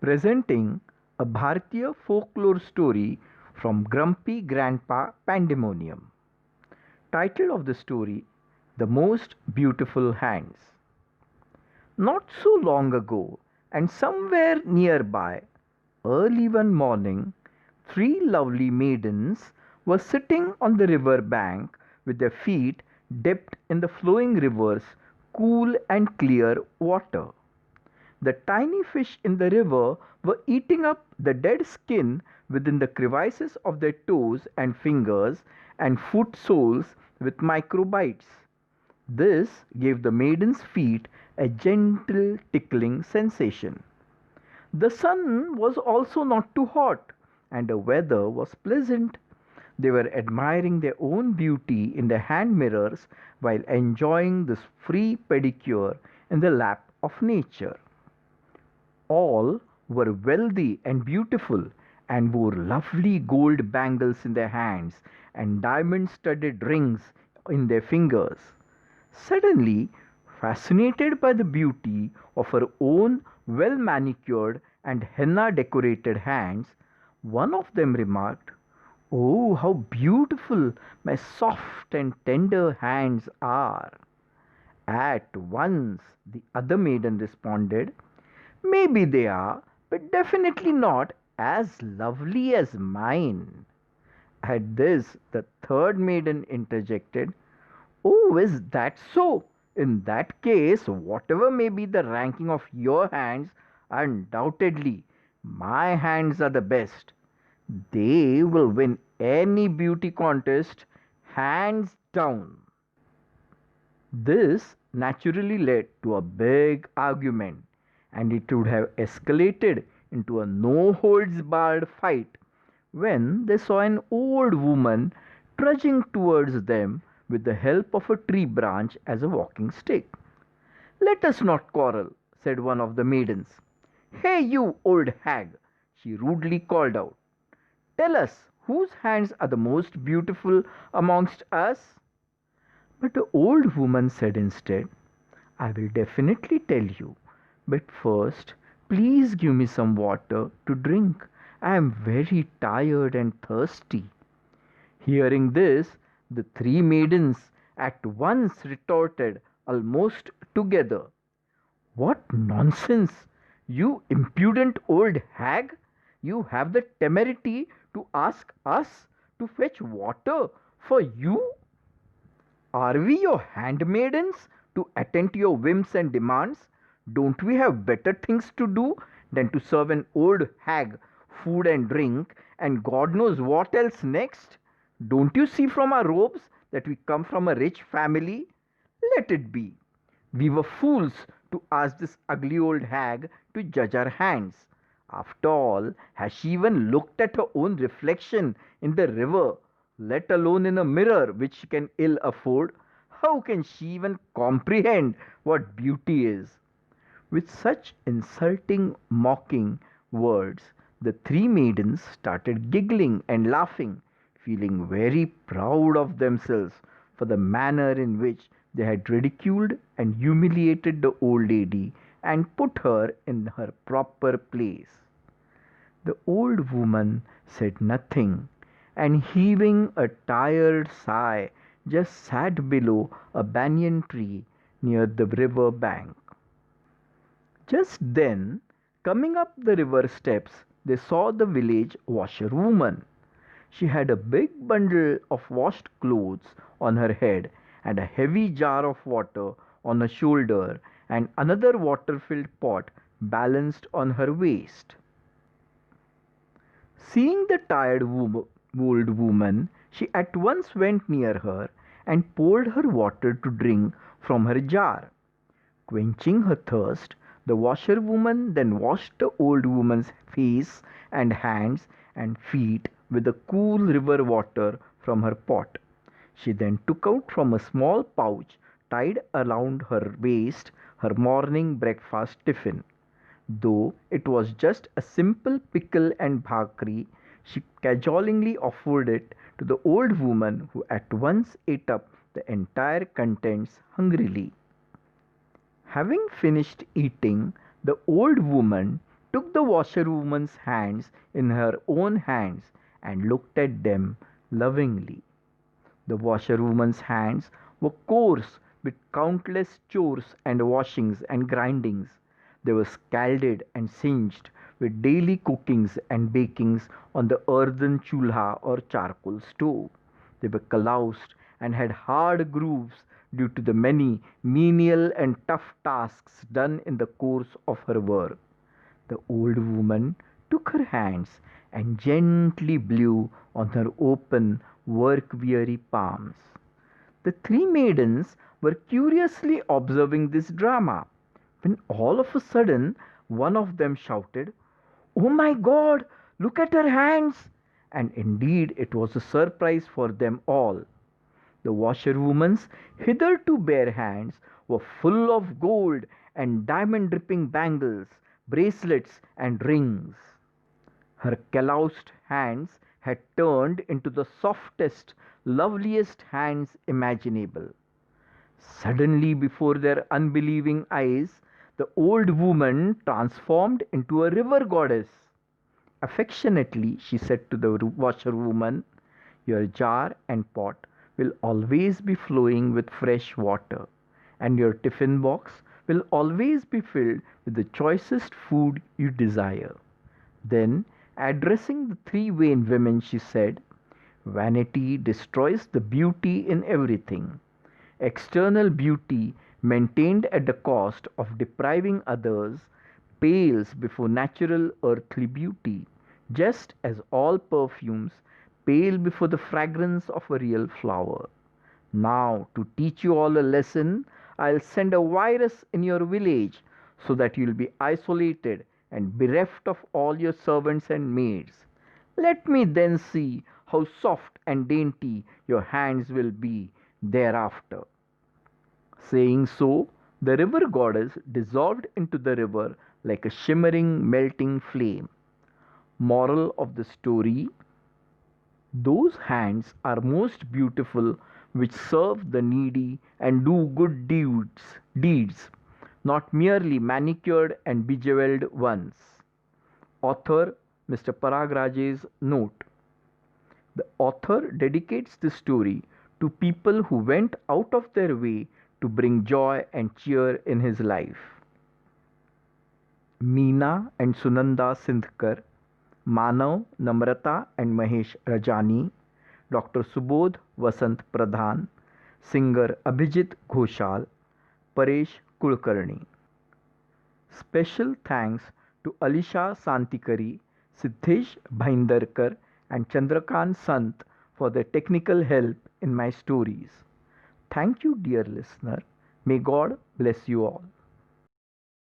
presenting a Bharatiya folklore story from Grumpy Grandpa Pandemonium. Title of the story: The Most Beautiful Hands. Not so long ago, and somewhere nearby, early one morning, three lovely maidens were sitting on the river bank with their feet dipped in the flowing river's cool and clear water. The tiny fish in the river were eating up the dead skin within the crevices of their toes and fingers and foot soles with microbites. This gave the maiden's feet a gentle tickling sensation. The sun was also not too hot, and the weather was pleasant. They were admiring their own beauty in the hand mirrors while enjoying this free pedicure in the lap of nature. All were wealthy and beautiful, and wore lovely gold bangles in their hands and diamond studded rings in their fingers. Suddenly, fascinated by the beauty of her own well manicured and henna decorated hands, one of them remarked, "Oh, how beautiful my soft and tender hands are!" At once, the other maiden responded, "Maybe they are, but definitely not as lovely as mine." At this, the third maiden interjected, "Oh, is that so? In that case, whatever may be the ranking of your hands, undoubtedly my hands are the best. They will win any beauty contest, hands down." This naturally led to a big argument, and it would have escalated into a no holds barred fight when they saw an old woman trudging towards them with the help of a tree branch as a walking stick. "Let us not quarrel," said one of the maidens. "Hey, you old hag!" she rudely called out. "Tell us whose hands are the most beautiful amongst us." But the old woman said instead, "I will definitely tell you, but first please give me some water to drink. I am very tired and thirsty." Hearing this, the three maidens at once retorted almost together, "What nonsense! You impudent old hag! You have the temerity to ask us to fetch water for you? Are we your handmaidens to attend to your whims and demands? Don't we have better things to do than to serve an old hag food and drink, and God knows what else next? Don't you see from our robes that we come from a rich family? Let it be. We were fools to ask this ugly old hag to judge our hands. After all, has she even looked at her own reflection in the river, let alone in a mirror which she can ill afford? How can she even comprehend what beauty is?" With such insulting, mocking words, the three maidens started giggling and laughing, feeling very proud of themselves for the manner in which they had ridiculed and humiliated the old lady and put her in her proper place. The old woman said nothing, and heaving a tired sigh, just sat below a banyan tree near the river bank. Just then, coming up the river steps, they saw the village washerwoman. She had a big bundle of washed clothes on her head and a heavy jar of water on her shoulder and another water filled pot balanced on her waist. Seeing the tired old woman, she at once went near her and poured her water to drink from her jar. Quenching her thirst, the washerwoman then washed the old woman's face and hands and feet with the cool river water from her pot. She then took out from a small pouch tied around her waist her morning breakfast tiffin. Though it was just a simple pickle and bhakri, she cajolingly offered it to the old woman, who at once ate up the entire contents hungrily. Having finished eating, the old woman took the washerwoman's hands in her own hands and looked at them lovingly. The washerwoman's hands were coarse with countless chores and washings and grindings. They were scalded and singed with daily cookings and bakings on the earthen chulha or charcoal stove. They were calloused and had hard grooves due to the many menial and tough tasks done in the course of her work. The old woman took her hands and gently blew on her open, work weary palms. The three maidens were curiously observing this drama when all of a sudden one of them shouted, "Oh my God, look at her hands!" And indeed it was a surprise for them all. The washerwoman's hitherto bare hands were full of gold and diamond dripping bangles, bracelets, and rings. Her calloused hands had turned into the softest, loveliest hands imaginable. Suddenly, before their unbelieving eyes, the old woman transformed into a river goddess. Affectionately, she said to the washerwoman, "Your jar and pot will always be flowing with fresh water, and your tiffin box will always be filled with the choicest food you desire." Then, addressing the three vain women, she said, "Vanity destroys the beauty in everything. External beauty, maintained at the cost of depriving others, pales before natural earthly beauty, just as all perfumes pale before the fragrance of a real flower. Now, to teach you all a lesson, I'll send a virus in your village so that you'll be isolated and bereft of all your servants and maids. Let me then see how soft and dainty your hands will be thereafter." Saying so, the river goddess dissolved into the river like a shimmering, melting flame. Moral of the story: those hands are most beautiful which serve the needy and do good deeds, not merely manicured and bejeweled ones. Author Mr. Parag Raje's note. The author dedicates this story to people who went out of their way to bring joy and cheer in his life. Meena and Sunanda Sindhkar, Manav, Namrata and Mahesh Rajani, Dr. Subodh Vasant Pradhan, singer Abhijit Ghoshal, Paresh Kulkarni. Special thanks to Alisha Santikari, Siddhesh Bhaindarkar and Chandrakant Sant for their technical help in my stories. Thank you, dear listener. May God bless you all.